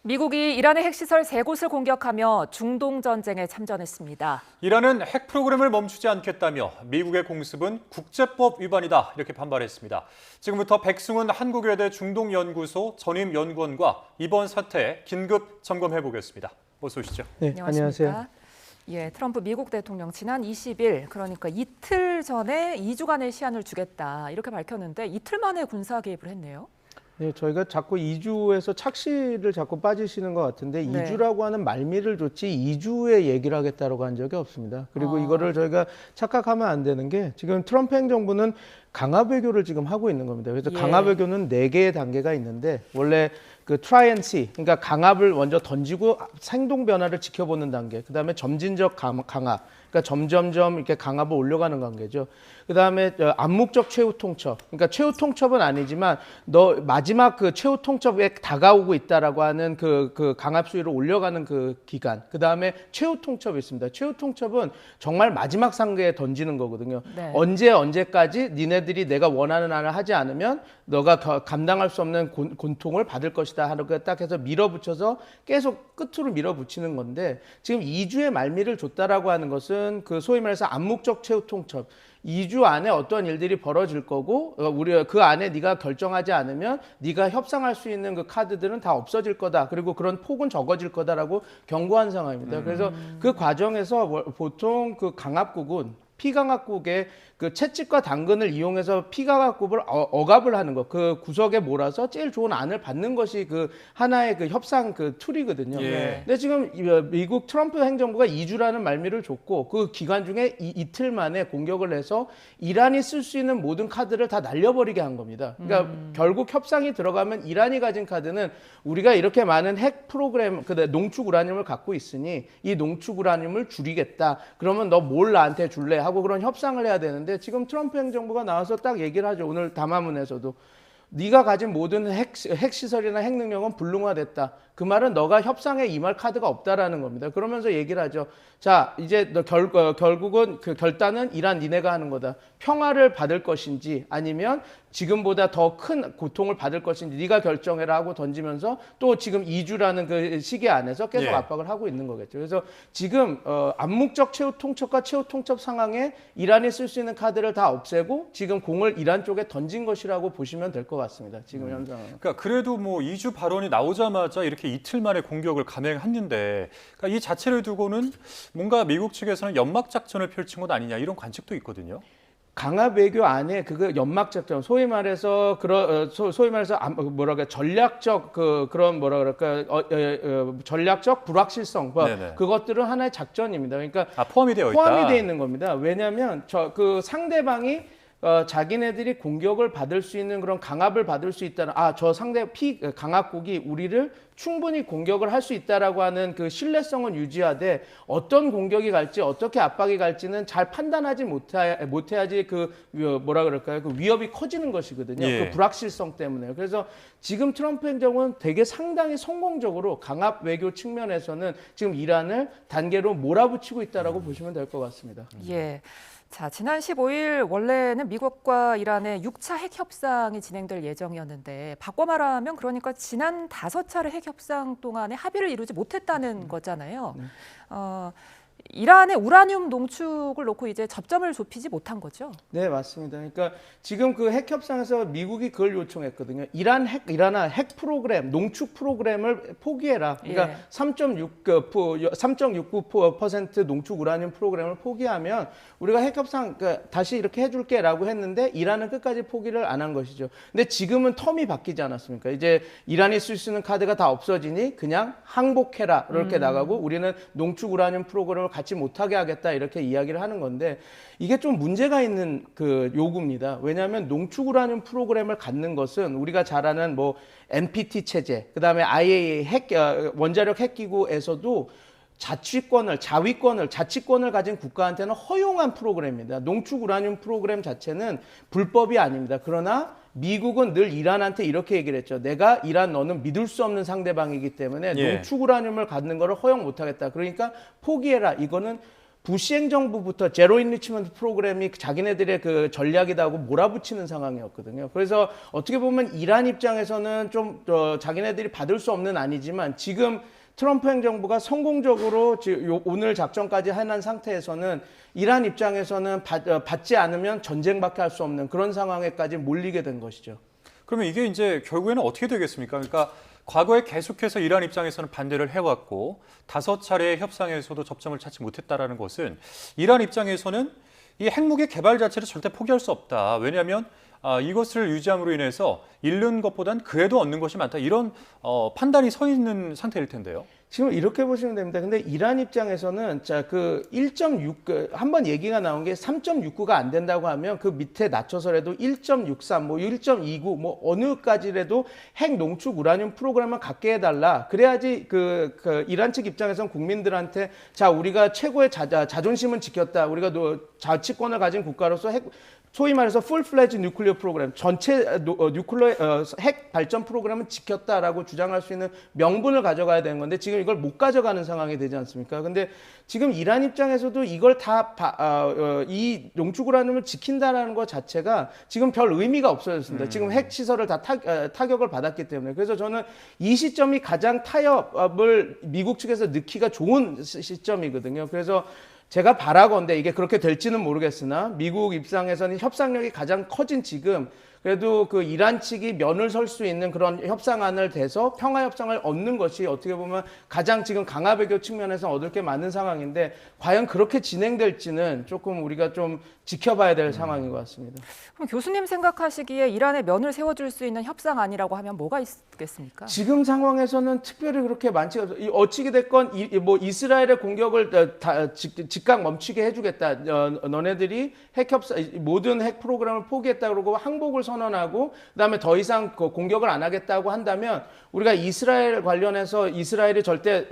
미국이 이란의 핵시설 3곳을 공격하며 중동 전쟁에 참전했습니다. 이란은 핵 프로그램을 멈추지 않겠다며 미국의 공습은 국제법 위반이다 이렇게 반발했습니다. 지금부터 백승훈 한국외대 중동연구소 전임연구원과 이번 사태 긴급 점검해 보겠습니다. 어서 오시죠. 네, 안녕하세요. 예, 트럼프 미국 대통령 지난 20일, 그러니까 이틀 전에 2주간의 시한을 주겠다 이렇게 밝혔는데 이틀 만에 군사 개입을 했네요. 네, 저희가 자꾸 2주에서 착시를 자꾸 빠지시는 것 같은데 네. 2주라고 하는 말미를 줬지 2주에 얘기를 하겠다고 한 적이 없습니다. 그리고 이거를 저희가 착각하면 안 되는 게 지금 트럼프 행정부는 강압 외교를 지금 하고 있는 겁니다. 그래서 강압 외교는 4개의 단계가 있는데 원래 그 try and see, 그러니까 강압을 먼저 던지고 행동 변화를 지켜보는 단계. 그다음에 점진적 강압. 그러니까 점점점 이렇게 강압을 올려가는 관계죠. 그다음에 암묵적 최후 통첩. 그러니까 최후 통첩은 아니지만 너 마지막 그 최후 통첩에 다가오고 있다라고 하는 그 강압 수위를 올려가는 그 기간. 그다음에 최후 통첩이 있습니다. 최후 통첩은 정말 마지막 상계에 던지는 거거든요. 네. 언제까지 니네들이 내가 원하는 안을 하지 않으면 너가 감당할 수 없는 고통을 받을 것이다 하는 거 딱 해서 밀어붙여서 계속 끝으로 밀어붙이는 건데 지금 2주의 말미를 줬다라고 하는 것은 그 소위 말해서 암묵적 최후 통첩. 2주 안에 어떤 일들이 벌어질 거고 우리 그 안에 네가 결정하지 않으면 네가 협상할 수 있는 그 카드들은 다 없어질 거다. 그리고 그런 폭은 적어질 거다라고 경고한 상황입니다. 그래서 그 과정에서 보통 그 강압국은 피강압국의 그 채찍과 당근을 이용해서 피강압국을 억압을 하는 것, 그 구석에 몰아서 제일 좋은 안을 받는 것이 그 하나의 그 협상 그 툴이거든요. 예. 근데 지금 미국 트럼프 행정부가 2주라는 말미를 줬고 그 기간 중에 이틀 만에 공격을 해서 이란이 쓸 수 있는 모든 카드를 다 날려버리게 한 겁니다. 그러니까 결국 협상이 들어가면 이란이 가진 카드는 우리가 이렇게 많은 핵 프로그램, 농축 우라늄을 갖고 있으니 이 농축 우라늄을 줄이겠다. 그러면 너 뭘 나한테 줄래? 하고 그런 협상을 해야 되는데 지금 트럼프 행정부가 나와서 딱 얘기를 하죠. 오늘 담화문에서도. 네가 가진 모든 핵시설이나 핵능력은 불능화됐다. 그 말은 너가 협상에 임할 카드가 없다라는 겁니다. 그러면서 얘기를 하죠. 자, 이제 너 결국은 그 결단은 이란 니네가 하는 거다. 평화를 받을 것인지 아니면 지금보다 더 큰 고통을 받을 것인지 네가 결정해라 하고 던지면서 또 지금 2주라는 그 시기 안에서 계속 압박을 하고 있는 거겠죠. 그래서 지금 암묵적 최후 통첩과 최후 통첩 상황에 이란이 쓸 수 있는 카드를 다 없애고 지금 공을 이란 쪽에 던진 것이라고 보시면 될 것 같습니다. 지금 현상은. 그러니까 그래도 뭐 2주 발언이 나오자마자 이렇게 이틀 만에 공격을 감행했는데 그러니까 이 자체를 두고는 뭔가 미국 측에서는 연막 작전을 펼친 것 아니냐 이런 관측도 있거든요. 강압 외교 안에 그거 연막 작전, 소위 말해서 전략적 그런 전략적 불확실성, 그것들은 하나의 작전입니다. 그러니까 포함이 되어 있다. 포함이 되어 있는 겁니다. 왜냐하면 그 상대방이 자기네들이 공격을 받을 수 있는 그런 강압을 받을 수 있다는 저 상대 강압국이 우리를 충분히 공격을 할 수 있다라고 하는 그 신뢰성은 유지하되 어떤 공격이 갈지 어떻게 압박이 갈지는 잘 판단하지 못해야지 그 위협이 커지는 것이거든요. 그 불확실성 때문에. 그래서 지금 트럼프 행정은 되게 상당히 성공적으로 강압 외교 측면에서는 지금 이란을 단계로 몰아붙이고 있다라고 보시면 될 것 같습니다. 예. 자, 지난 15일 원래는 미국과 이란의 6차 핵 협상이 진행될 예정이었는데 바꿔 말하면 그러니까 지난 5차례 핵 협상 동안에 합의를 이루지 못했다는 거잖아요. 이란의 우라늄 농축을 놓고 이제 접점을 좁히지 못한 거죠. 네, 맞습니다. 그러니까 지금 그 핵 협상에서 미국이 그걸 요청했거든요. 이란아 핵 프로그램, 농축 프로그램을 포기해라. 그러니까 3.69% 농축 우라늄 프로그램을 포기하면 우리가 핵 협상 다시 이렇게 해줄게라고 했는데 이란은 끝까지 포기를 안 한 것이죠. 근데 지금은 텀이 바뀌지 않았습니까? 이제 이란이 쓸 수 있는 카드가 다 없어지니 그냥 항복해라 이렇게 나가고 우리는 농축 우라늄 프로그램을 갖지 못하게 하겠다 이렇게 이야기를 하는 건데 이게 좀 문제가 있는 그 요구입니다. 왜냐하면 농축 우라늄 프로그램을 갖는 것은 우리가 잘 아는 뭐 NPT 체제, 그다음에 IAEA 원자력 핵기구에서도 자치권을 가진 국가한테는 허용한 프로그램입니다. 농축 우라늄 프로그램 자체는 불법이 아닙니다. 그러나 미국은 늘 이란한테 이렇게 얘기를 했죠. 내가 이란 너는 믿을 수 없는 상대방이기 때문에 농축 우라늄을 갖는 거를 허용 못하겠다. 그러니까 포기해라. 이거는 부시 행정부부터 제로 인리치먼트 프로그램이 자기네들의 그 전략이다고 몰아붙이는 상황이었거든요. 그래서 어떻게 보면 이란 입장에서는 좀 자기네들이 받을 수 없는 아니지만 지금 트럼프 행정부가 성공적으로 오늘 작전까지 해난 상태에서는 이란 입장에서는 받지 않으면 전쟁밖에 할 수 없는 그런 상황에까지 몰리게 된 것이죠. 그러면 이게 이제 결국에는 어떻게 되겠습니까? 그러니까 과거에 계속해서 이란 입장에서는 반대를 해왔고 5차례 협상에서도 접점을 찾지 못했다라는 것은 이란 입장에서는 이 핵무기 개발 자체를 절대 포기할 수 없다. 왜냐하면 이것을 유지함으로 인해서 잃는 것보단 그래도 얻는 것이 많다. 이런 판단이 서 있는 상태일 텐데요. 지금 이렇게 보시면 됩니다. 근데 이란 입장에서는 그 1.6 한번 얘기가 나온 게 3.69가 안 된다고 하면 그 밑에 낮춰서라도 1.63, 뭐 1.29, 뭐 어느까지라도 핵 농축 우라늄 프로그램을 갖게 해달라. 그래야지 그 이란 측 입장에서는 국민들한테 자 우리가 최고의 자존심은 지켰다. 우리가 자치권을 가진 국가로서 소위 말해서 풀 플레지 뉴클리어 프로그램 전체 핵 발전 프로그램은 지켰다라고 주장할 수 있는 명분을 가져가야 되는 건데 지금 이걸 못 가져가는 상황이 되지 않습니까? 근데 지금 이란 입장에서도 이걸 이 농축 우라늄을 지킨다라는 것 자체가 지금 별 의미가 없어졌습니다. 지금 핵 시설을 다 타격을 받았기 때문에 그래서 저는 이 시점이 가장 타협을 미국 측에서 넣기가 좋은 시점이거든요. 그래서 제가 바라건대 이게 그렇게 될지는 모르겠으나 미국 입장에서는 협상력이 가장 커진 지금 그래도 그 이란 측이 면을 설 수 있는 그런 협상안을 대서 평화 협상을 얻는 것이 어떻게 보면 가장 지금 강화 외교 측면에서 얻을 게 많은 상황인데 과연 그렇게 진행될지는 조금 우리가 좀 지켜봐야 될 상황인 것 같습니다. 그럼 교수님 생각하시기에 이란의 면을 세워줄 수 있는 협상안이라고 하면 뭐가 있겠습니까? 지금 상황에서는 특별히 그렇게 많지가 없어요. 어찌게 됐건 뭐 이스라엘의 공격을 즉각 멈추게 해주겠다. 너네들이 모든 핵 프로그램을 포기했다 그러고 항복을 선언하고 그다음에 더 이상 공격을 안 하겠다고 한다면 우리가 이스라엘 관련해서 이스라엘이 절대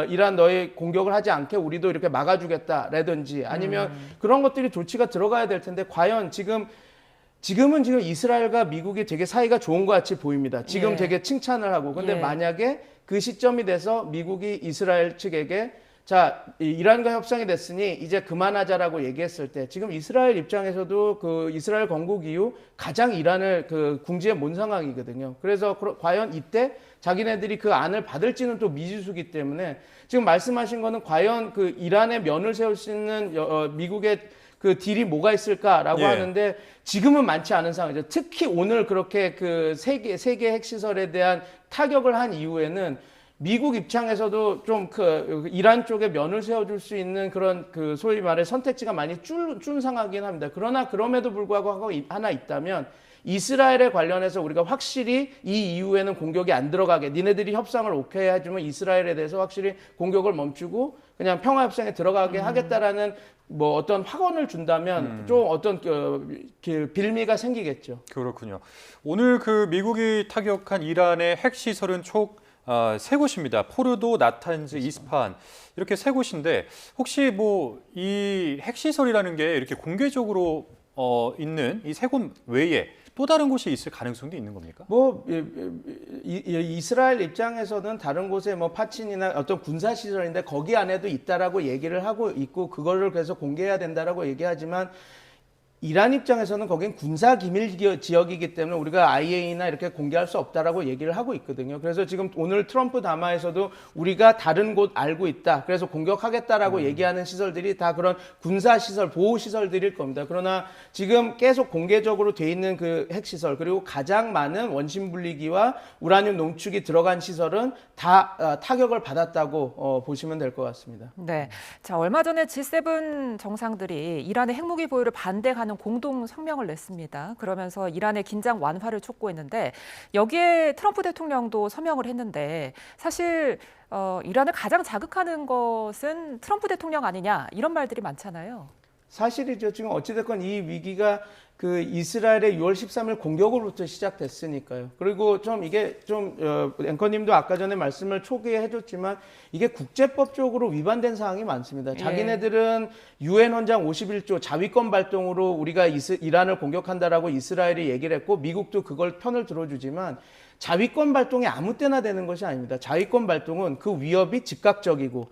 이란 너희 공격을 하지 않게 우리도 이렇게 막아주겠다라든지 아니면 그런 것들이 조치가 들어가야 될 텐데 과연 지금은 이스라엘과 미국이 되게 사이가 좋은 것 같이 보입니다. 지금 예. 되게 칭찬을 하고 근데 예. 만약에 그 시점이 돼서 미국이 이스라엘 측에게 자, 이란과 협상이 됐으니 이제 그만하자라고 얘기했을 때 지금 이스라엘 입장에서도 그 이스라엘 건국 이후 가장 이란을 그 궁지에 몬 상황이거든요. 그래서 과연 이때 자기네들이 그 안을 받을지는 또 미지수기 때문에 지금 말씀하신 거는 과연 그 이란의 면을 세울 수 있는 미국의 그 딜이 뭐가 있을까라고 하는데 지금은 많지 않은 상황이죠. 특히 오늘 그렇게 그 세계 핵시설에 대한 타격을 한 이후에는 미국 입장에서도 좀 그 이란 쪽에 면을 세워줄 수 있는 그런 그 소위 말해 선택지가 많이 준 상황이긴 합니다. 그러나 그럼에도 불구하고 하나 있다면 이스라엘에 관련해서 우리가 확실히 이 이후에는 공격이 안 들어가게 니네들이 협상을 오케이 하지만 이스라엘에 대해서 확실히 공격을 멈추고 그냥 평화 협상에 들어가게 하겠다라는 뭐 어떤 확언을 준다면 좀 어떤 빌미가 생기겠죠. 그렇군요. 오늘 그 미국이 타격한 이란의 핵시설은 총 3곳입니다. 포르도, 나탄즈, 이스파한 이렇게 3곳인데 혹시 뭐 이 핵시설이라는 게 이렇게 공개적으로 있는 이 3곳 외에 또 다른 곳이 있을 가능성도 있는 겁니까? 뭐 이스라엘 입장에서는 다른 곳에 뭐 파친이나 어떤 군사 시설인데 거기 안에도 있다라고 얘기를 하고 있고 그거를 그래서 공개해야 된다라고 얘기하지만 이란 입장에서는 거긴 군사 기밀 지역이기 때문에 우리가 IAEA나 이렇게 공개할 수 없다라고 얘기를 하고 있거든요. 그래서 지금 오늘 트럼프 담화에서도 우리가 다른 곳 알고 있다. 그래서 공격하겠다라고 얘기하는 시설들이 다 그런 군사 시설, 보호 시설들일 겁니다. 그러나 지금 계속 공개적으로 돼 있는 그 핵시설 그리고 가장 많은 원심 분리기와 우라늄 농축이 들어간 시설은 다 타격을 받았다고 보시면 될 것 같습니다. 네. 자, 얼마 전에 G7 정상들이 이란의 핵무기 보유를 반대하는 공동 성명을 냈습니다. 그러면서 이란의 긴장 완화를 촉구했는데 여기에 트럼프 대통령도 서명을 했는데 사실 이란을 가장 자극하는 것은 트럼프 대통령 아니냐 이런 말들이 많잖아요. 사실이죠. 지금 어찌됐건 이 위기가 그 이스라엘의 6월 13일 공격으로부터 시작됐으니까요. 그리고 좀 이게 좀 앵커님도 아까 전에 말씀을 초기에 해줬지만 이게 국제법적으로 위반된 사항이 많습니다. 자기네들은 유엔 헌장 51조 자위권 발동으로 우리가 이란을 공격한다라고 이스라엘이 얘기를 했고 미국도 그걸 편을 들어주지만 자위권 발동이 아무 때나 되는 것이 아닙니다. 자위권 발동은 그 위협이 즉각적이고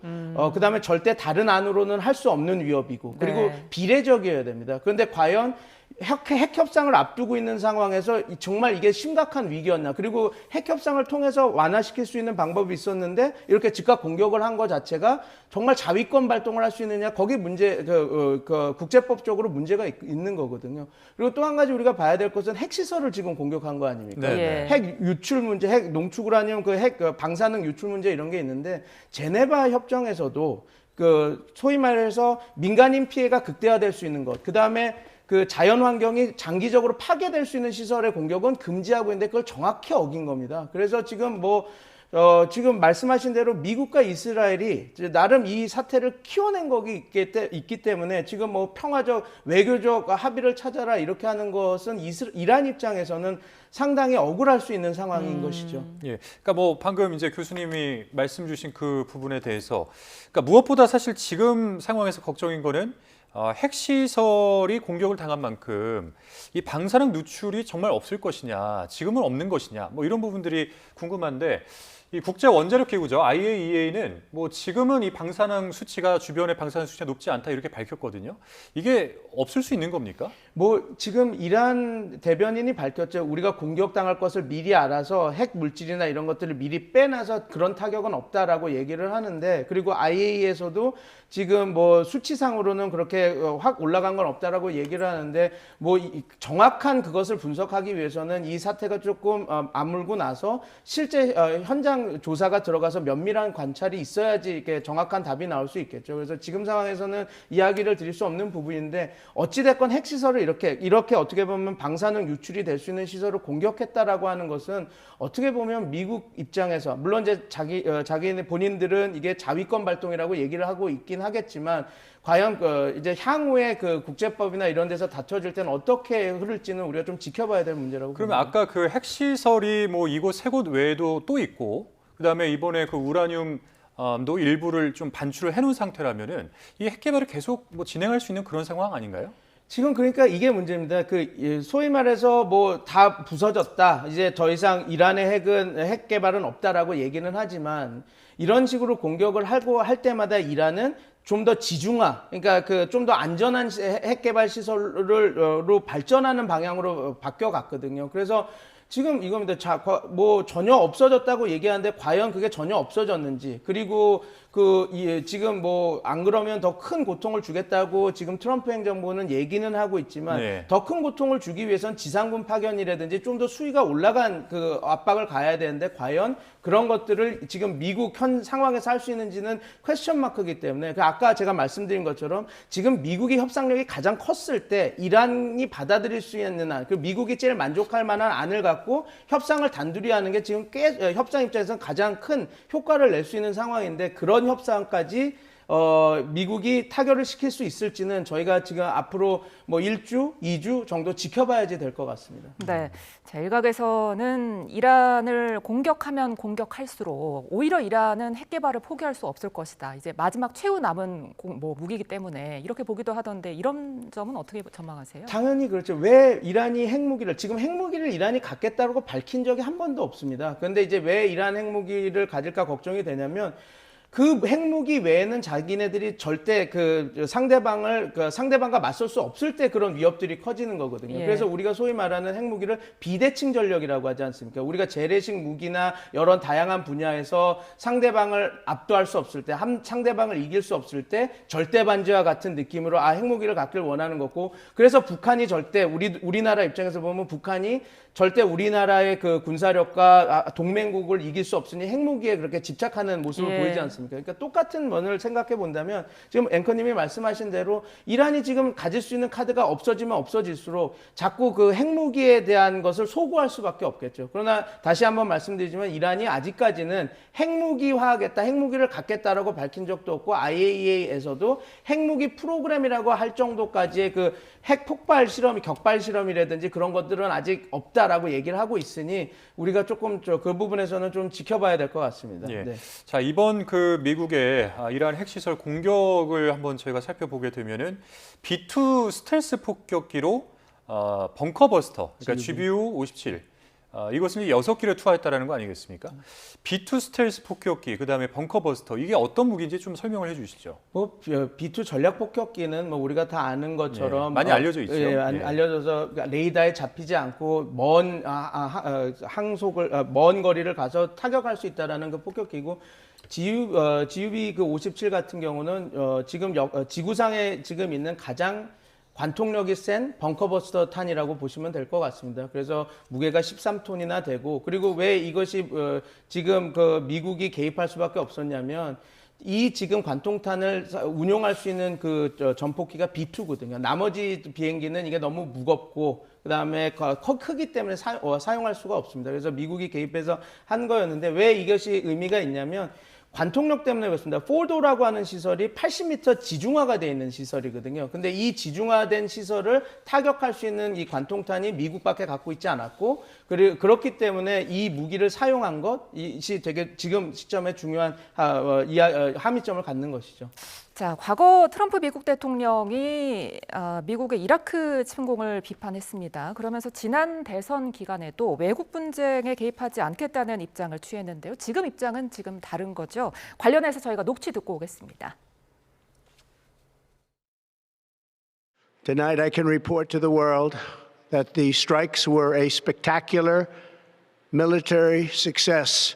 그다음에 절대 다른 안으로는 할 수 없는 위협이고 그리고 네. 비례적이어야 됩니다. 그런데 과연 핵 협상을 앞두고 있는 상황에서 정말 이게 심각한 위기였나? 그리고 핵 협상을 통해서 완화시킬 수 있는 방법이 있었는데 이렇게 즉각 공격을 한 것 자체가 정말 자위권 발동을 할 수 있느냐? 거기 문제 국제법적으로 문제가 있는 거거든요. 그리고 또 한 가지 우리가 봐야 될 것은 핵시설을 지금 공격한 거 아닙니까? 네. 예. 핵 유출 문제, 핵 농축우라늄 핵 방사능 유출 문제 이런 게 있는데 제네바 협정에서도 소위 말해서 민간인 피해가 극대화될 수 있는 것, 그 다음에 그 자연 환경이 장기적으로 파괴될 수 있는 시설의 공격은 금지하고 있는데 그걸 정확히 어긴 겁니다. 그래서 지금 지금 말씀하신 대로 미국과 이스라엘이 이제 나름 이 사태를 키워낸 것이 있기 때문에 지금 평화적 외교적 합의를 찾아라 이렇게 하는 것은 이란 입장에서는 상당히 억울할 수 있는 상황인 것이죠. 예, 그러니까 방금 이제 교수님이 말씀 주신 그 부분에 대해서, 그러니까 무엇보다 사실 지금 상황에서 걱정인 거는 핵시설이 공격을 당한 만큼 이 방사능 누출이 정말 없을 것이냐, 지금은 없는 것이냐, 이런 부분들이 궁금한데, 이 국제 원자력 기구죠, IAEA는 지금은 이 방사능 수치가 주변의 방사능 수치가 높지 않다 이렇게 밝혔거든요. 이게 없을 수 있는 겁니까? 지금 이란 대변인이 밝혔죠. 우리가 공격당할 것을 미리 알아서 핵 물질이나 이런 것들을 미리 빼놔서 그런 타격은 없다라고 얘기를 하는데, 그리고 IAEA에서도 지금 수치상으로는 그렇게 확 올라간 건 없다라고 얘기를 하는데, 정확한 그것을 분석하기 위해서는 이 사태가 조금 아물고 나서 실제 현장 조사가 들어가서 면밀한 관찰이 있어야지 이게 정확한 답이 나올 수 있겠죠. 그래서 지금 상황에서는 이야기를 드릴 수 없는 부분인데, 어찌됐건 핵시설을 이렇게 어떻게 보면 방사능 유출이 될 수 있는 시설을 공격했다라고 하는 것은 어떻게 보면 미국 입장에서, 물론 이제 자기네 본인들은 이게 자위권 발동이라고 얘기를 하고 있긴 하겠지만, 과연 이제 향후에 국제법이나 이런 데서 다퉈질 때는 어떻게 흐를지는 우리가 좀 지켜봐야 될 문제라고 그러면 봅니다. 아까 그 핵시설이 이곳 세 곳 외에도 또 있고, 그다음에 이번에 그 우라늄 도 일부를 좀 반출을 해놓은 상태라면은 이 핵 개발을 계속 진행할 수 있는 그런 상황 아닌가요? 지금 그러니까 이게 문제입니다. 소위 말해서 다 부서졌다. 이제 더 이상 이란의 핵 개발은 없다라고 얘기는 하지만, 이런 식으로 공격을 하고 할 때마다 이란은 좀 더 지중화, 그러니까 좀 더 안전한 핵 개발 시설로 발전하는 방향으로 바뀌어 갔거든요. 그래서 지금 이겁니다. 전혀 없어졌다고 얘기하는데 과연 그게 전혀 없어졌는지, 그리고 지금 안 그러면 더 큰 고통을 주겠다고 지금 트럼프 행정부는 얘기는 하고 있지만, 네. 더 큰 고통을 주기 위해선 지상군 파견이라든지 좀 더 수위가 올라간 압박을 가야 되는데, 과연 그런 것들을 지금 미국 현 상황에서 할 수 있는지는 퀘스천 마크이기 때문에, 아까 제가 말씀드린 것처럼 지금 미국의 협상력이 가장 컸을 때 이란이 받아들일 수 있는 안, 미국이 제일 만족할 만한 안을 갖고 협상을 단둘이 하는 게 지금 협상 입장에서는 가장 큰 효과를 낼 수 있는 상황인데, 그런 협상까지 미국이 타결을 시킬 수 있을지는 저희가 지금 앞으로 1주, 2주 정도 지켜봐야지 될 것 같습니다. 네, 자, 일각에서는 이란을 공격하면 공격할수록 오히려 이란은 핵 개발을 포기할 수 없을 것이다. 이제 마지막 최후 남은 무기이기 때문에 이렇게 보기도 하던데, 이런 점은 어떻게 전망하세요? 당연히 그렇죠. 왜 이란이 지금 핵무기를 이란이 갖겠다고 밝힌 적이 한 번도 없습니다. 그런데 이제 왜 이란 핵무기를 가질까 걱정이 되냐면, 그 핵무기 외에는 자기네들이 절대 상대방과 맞설 수 없을 때 그런 위협들이 커지는 거거든요. 예. 그래서 우리가 소위 말하는 핵무기를 비대칭 전력이라고 하지 않습니까? 우리가 재래식 무기나 여러 다양한 분야에서 상대방을 압도할 수 없을 때, 상대방을 이길 수 없을 때 절대 반지와 같은 느낌으로 핵무기를 갖길 원하는 거고, 그래서 북한이 절대 우리나라 입장에서 보면 북한이 절대 우리나라의 군사력과 동맹국을 이길 수 없으니 핵무기에 그렇게 집착하는 모습을 예. 보이지 않습니까? 그러니까 똑같은 면을 생각해 본다면, 지금 앵커님이 말씀하신 대로 이란이 지금 가질 수 있는 카드가 없어지면 없어질수록 자꾸 핵무기에 대한 것을 소구할 수밖에 없겠죠. 그러나 다시 한번 말씀드리지만, 이란이 아직까지는 핵무기화하겠다, 핵무기를 갖겠다라고 밝힌 적도 없고, IAEA에서도 핵무기 프로그램이라고 할 정도까지의 핵 폭발 실험이, 격발 실험이라든지 그런 것들은 아직 없다라고 얘기를 하고 있으니, 우리가 조금 그 부분에서는 좀 지켜봐야 될 것 같습니다. 예. 네. 자, 이번 미국의 이란 핵시설 공격을 한번 저희가 살펴보게 되면은 B2 스텔스 폭격기로 벙커버스터, 그러니까 GBU 57 이것은 이제 6기를 투하했다라는 거 아니겠습니까? B2 스텔스 폭격기, 그다음에 벙커버스터, 이게 어떤 무기인지 좀 설명을 해주시죠. 뭐 B2 전략 폭격기는 뭐 우리가 다 아는 것처럼 많이 알려져 있죠. 알려져서 레이더에 잡히지 않고 먼 항속을 먼 거리를 가서 타격할 수 있다라는 그 폭격기고. GUB 그 57 같은 경우는 지금 지구상에 지금 있는 가장 관통력이 센 벙커버스터 탄이라고 보시면 될 것 같습니다. 그래서 무게가 13톤이나 되고, 그리고 왜 이것이 지금 그 미국이 개입할 수밖에 없었냐면, 이 지금 관통탄을 운용할 수 있는 그 전폭기가 B2거든요. 나머지 비행기는 이게 너무 무겁고 그다음에 크기 때문에 사용할 수가 없습니다. 그래서 미국이 개입해서 한 거였는데, 왜 이것이 의미가 있냐면 관통력 때문에 그렇습니다. 포도라고 하는 시설이 80m 지중화가 되어 있는 시설이거든요. 근데 이 지중화된 시설을 타격할 수 있는 이 관통탄이 미국밖에 갖고 있지 않았고, 그렇기 때문에 이 무기를 사용한 것이 되게 지금 시점에 중요한 함의점을 갖는 것이죠. 자, 과거 트럼프 미국 대통령이 미국의 이라크 침공을 비판했습니다. 그러면서 지난 대선 기간에도 외국 분쟁에 개입하지 않겠다는 입장을 취했는데요. 지금 입장은 지금 다른 거죠. 관련해서 저희가 녹취 듣고 오겠습니다. Tonight I can report to the world that the strikes were a spectacular military success.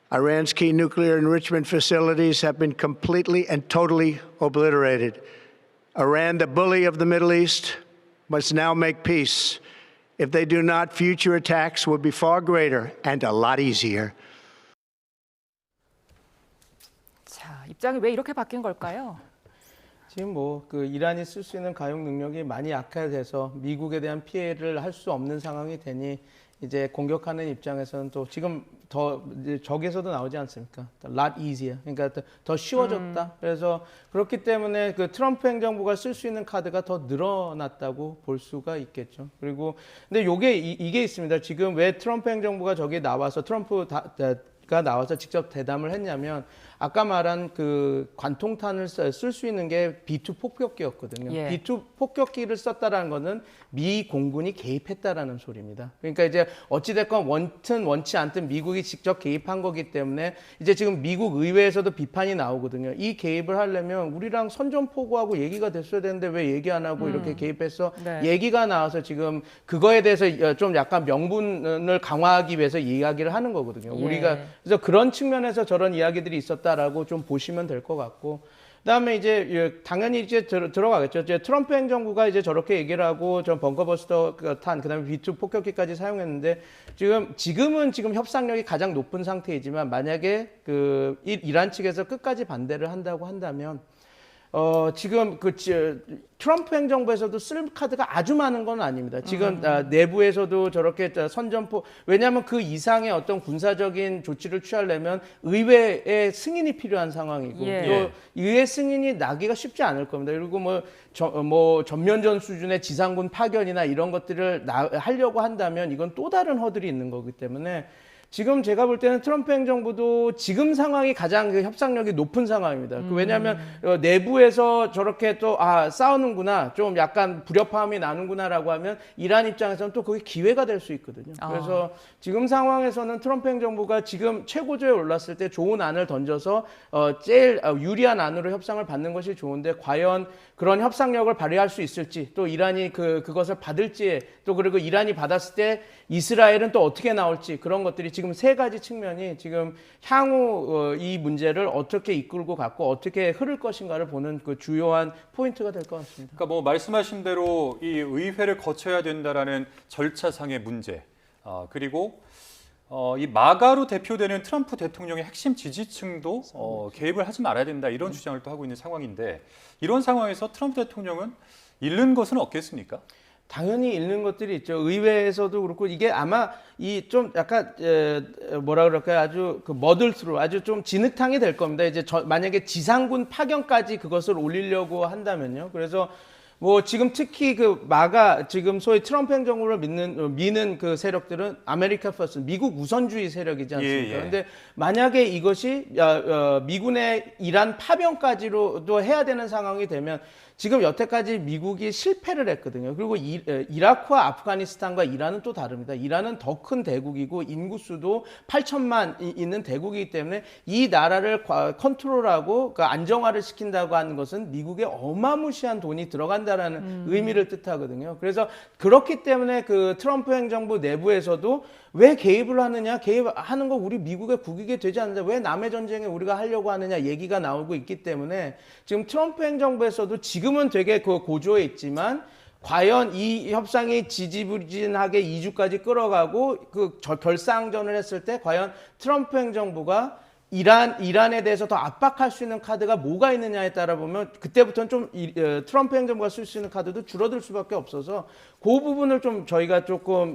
Iran's key nuclear enrichment facilities have been completely and totally obliterated. Iran, the bully of the Middle East, must now make peace. If they do not, future attacks will be far greater and a lot easier. 자, 입장이 왜 이렇게 바뀐 걸까요? 지금 뭐 그 이란이 쓸 수 있는 가용 능력이 많이 약화돼서 미국에 대한 피해를 할 수 없는 상황이 되니 이제 공격하는 입장에서는 또 지금 더 적에서도 나오지 않습니까? A lot easier. 그러니까 더 쉬워졌다. 그래서 그렇기 때문에 그 트럼프 행정부가 쓸 수 있는 카드가 더 늘어났다고 볼 수가 있겠죠. 그리고 근데 이게 있습니다. 지금 왜 트럼프 행정부가 저기 나와서 가 나와서 직접 대담을 했냐면, 아까 말한 그 관통탄을 쓸 수 있는 게 B2 폭격기였거든요. 예. B2 폭격기를 썼다라는 거는 미 공군이 개입했다라는 소리입니다. 그러니까 이제 어찌됐건 원치 않든 미국이 직접 개입한 거기 때문에 이제 지금 미국 의회에서도 비판이 나오거든요. 이 개입을 하려면 우리랑 선전포고하고 얘기가 됐어야 되는데 왜 얘기 안 하고 이렇게 개입해서 네. 얘기가 나와서 지금 그거에 대해서 좀 약간 명분을 강화하기 위해서 이야기를 하는 거거든요. 예. 우리가 그래서 그런 측면에서 저런 이야기들이 있었다라고 좀 보시면 될 것 같고, 그다음에 이제 당연히 이제 들어가겠죠. 이제 트럼프 행정부가 이제 저렇게 얘기를 하고 전 벙커버스터 탄, 그다음에 B2 폭격기까지 사용했는데, 지금은 협상력이 가장 높은 상태이지만 만약에 그 이란 측에서 끝까지 반대를 한다고 한다면 지금 트럼프 행정부에서도 쓸 카드가 아주 많은 건 아닙니다. 지금 내부에서도 저렇게 선전포, 왜냐하면 그 이상의 어떤 군사적인 조치를 취하려면 의회의 승인이 필요한 상황이고, 예. 또 의회 승인이 나기가 쉽지 않을 겁니다. 그리고 뭐 전면전 수준의 지상군 파견이나 이런 것들을 하려고 한다면 이건 또 다른 허들이 있는 거기 때문에 지금 제가 볼 때는 트럼프 행정부도 지금 상황이 가장 그 협상력이 높은 상황입니다. 왜냐하면 내부에서 저렇게 또 싸우는구나, 좀 약간 불협화음이 나는구나라고 하면 이란 입장에서는 또 그게 기회가 될 수 있거든요. 그래서 지금 상황에서는 트럼프 행정부가 지금 최고조에 올랐을 때 좋은 안을 던져서 제일 유리한 안으로 협상을 받는 것이 좋은데, 과연 그런 협상력을 발휘할 수 있을지, 또 이란이 그것을 받을지, 또 그리고 이란이 받았을 때 이스라엘은 또 어떻게 나올지, 그런 것들이 지금 세 가지 측면이 지금 향후 이 문제를 어떻게 이끌고 갔고 어떻게 흐를 것인가를 보는 그 주요한 포인트가 될 것 같습니다. 그러니까 뭐 말씀하신 대로 이 의회를 거쳐야 된다라는 절차상의 문제, 그리고 이 마가로 대표되는 트럼프 대통령의 핵심 지지층도 개입을 하지 말아야 된다, 이런 주장을 또 하고 있는 상황인데, 이런 상황에서 트럼프 대통령은 잃는 것은 없겠습니까? 당연히 잃는 것들이 있죠. 의회에서도 그렇고, 이게 아마 이 좀 약간 뭐라 그럴까요? 아주 머들스로 아주 좀 진흙탕이 될 겁니다. 이제 만약에 지상군 파견까지 그것을 올리려고 한다면요. 그래서 뭐 지금 특히 지금 소위 트럼프 행정부를 미는 그 세력들은 아메리카 퍼스트, 미국 우선주의 세력이지 않습니까? 그런데 만약에 이것이 미군의 이란 파병까지로도 해야 되는 상황이 되면, 지금 여태까지 미국이 실패를 했거든요. 그리고 이라크와 아프가니스탄과 이란은 또 다릅니다. 이란은 더 큰 대국이고 인구수도 8천만 있는 대국이기 때문에 이 나라를 컨트롤하고 그 안정화를 시킨다고 하는 것은 미국에 어마무시한 돈이 들어간다라는 의미를 뜻하거든요. 그래서 그렇기 때문에 그 트럼프 행정부 내부에서도 왜 개입을 하느냐, 개입하는 거 우리 미국의 국익이 되지 않는데 왜 남의 전쟁에 우리가 하려고 하느냐 얘기가 나오고 있기 때문에 지금 트럼프 행정부에서도 지금은 되게 그 고조해 있지만 과연 이 협상이 지지부진하게 2주까지 끌어가고 그 결사항전을 했을 때 과연 트럼프 행정부가 이란에 대해서 더 압박할 수 있는 카드가 뭐가 있느냐에 따라 보면 그때부터는 좀 트럼프 행정부가 쓸 수 있는 카드도 줄어들 수밖에 없어서 그 부분을 좀 저희가 조금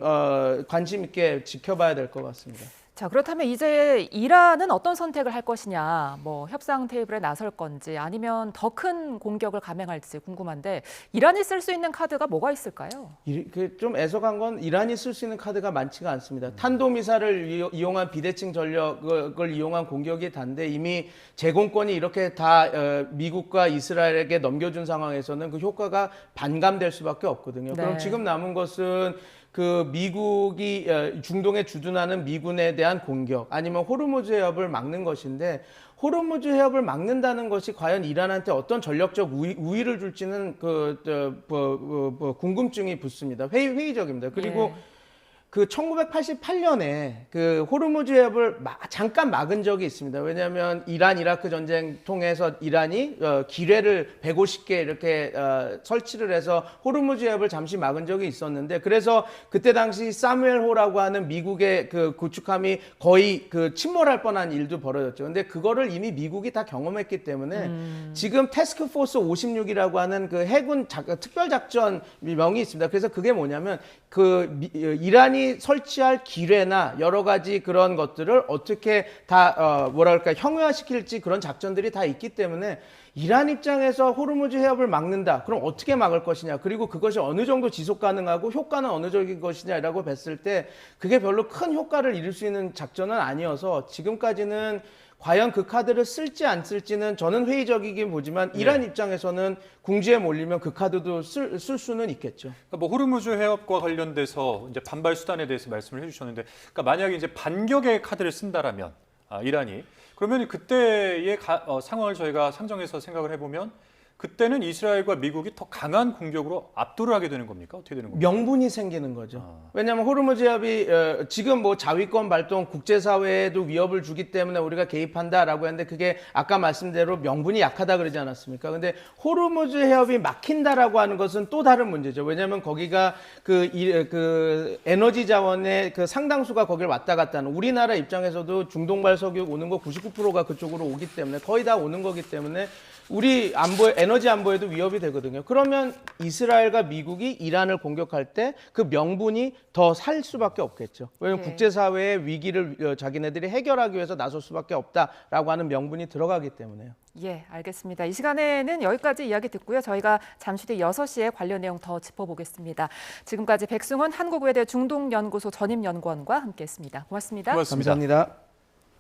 관심 있게 지켜봐야 될 것 같습니다. 자, 그렇다면 이제 이란은 어떤 선택을 할 것이냐, 뭐 협상 테이블에 나설 건지 아니면 더 큰 공격을 감행할지 궁금한데 이란이 쓸 수 있는 카드가 뭐가 있을까요? 좀 애석한 건 이란이 쓸 수 있는 카드가 많지가 않습니다. 탄도미사를 이용한 비대칭 전력을 이용한 공격이 단데 이미 제공권이 이렇게 다 미국과 이스라엘에게 넘겨준 상황에서는 그 효과가 반감될 수밖에 없거든요. 네. 그럼 지금 남은 것은 그 미국이 중동에 주둔하는 미군에 대한 공격 아니면 호르무즈 해협을 막는 것인데 호르무즈 해협을 막는다는 것이 과연 이란한테 어떤 전력적 우위를 줄지는 궁금증이 붙습니다. 회의적입니다. 그리고 예. 그 1988년에 그 호르무즈 해협을 잠깐 막은 적이 있습니다. 왜냐하면 이란 이라크 전쟁 통해서 이란이 기뢰를 150개 이렇게 설치를 해서 호르무즈 해협을 잠시 막은 적이 있었는데 그래서 그때 당시 사무엘 호라고 하는 미국의 그 구축함이 거의 그 침몰할 뻔한 일도 벌어졌죠. 근데 그거를 이미 미국이 다 경험했기 때문에 지금 태스크포스 56이라고 하는 그 해군 특별작전 명이 있습니다. 그래서 그게 뭐냐면 이란이 설치할 기뢰나 여러 가지 그런 것들을 어떻게 다 형용화시킬지 그런 작전들이 다 있기 때문에 이란 입장에서 호르무즈 해협을 막는다. 그럼 어떻게 막을 것이냐. 그리고 그것이 어느 정도 지속 가능하고 효과는 어느 정도인 것이냐라고 봤을 때 그게 별로 큰 효과를 이룰 수 있는 작전은 아니어서 지금까지는 과연 그 카드를 쓸지 안 쓸지는 저는 회의적이긴 보지만 이란 입장에서는 궁지에 몰리면 그 카드도 쓸 수는 있겠죠. 그러니까 뭐 호르무즈 해협과 관련돼서 이제 반발 수단에 대해서 말씀을 해주셨는데, 그러니까 만약에 이제 반격의 카드를 쓴다라면 이란이 그러면 그때의 상황을 저희가 상정해서 생각을 해보면. 그때는 이스라엘과 미국이 더 강한 공격으로 압도를 하게 되는 겁니까? 어떻게 되는 겁니까? 명분이 생기는 거죠. 왜냐하면 호르무즈 해협이 지금 뭐 자위권 발동 국제사회에도 위협을 주기 때문에 우리가 개입한다라고 했는데 그게 아까 말씀대로 명분이 약하다 그러지 않았습니까? 근데 호르무즈 해협이 막힌다라고 하는 것은 또 다른 문제죠. 왜냐하면 거기가 그 에너지 자원의 그 상당수가 거기를 왔다 갔다 하는 우리나라 입장에서도 중동발 석유 오는 거 99%가 그쪽으로 오기 때문에 거의 다 오는 거기 때문에 우리 에너지 안보에도 위협이 되거든요. 그러면 이스라엘과 미국이 이란을 공격할 때 그 명분이 더 살 수밖에 없겠죠. 왜냐하면 국제사회의 위기를 자기네들이 해결하기 위해서 나설 수밖에 없다라고 하는 명분이 들어가기 때문에요. 예, 알겠습니다. 이 시간에는 여기까지 이야기 듣고요. 저희가 잠시 뒤 6시에 관련 내용 더 짚어보겠습니다. 지금까지 백승원 한국외대 중동연구소 전임연구원과 함께했습니다. 고맙습니다. 고맙습니다. 감사합니다.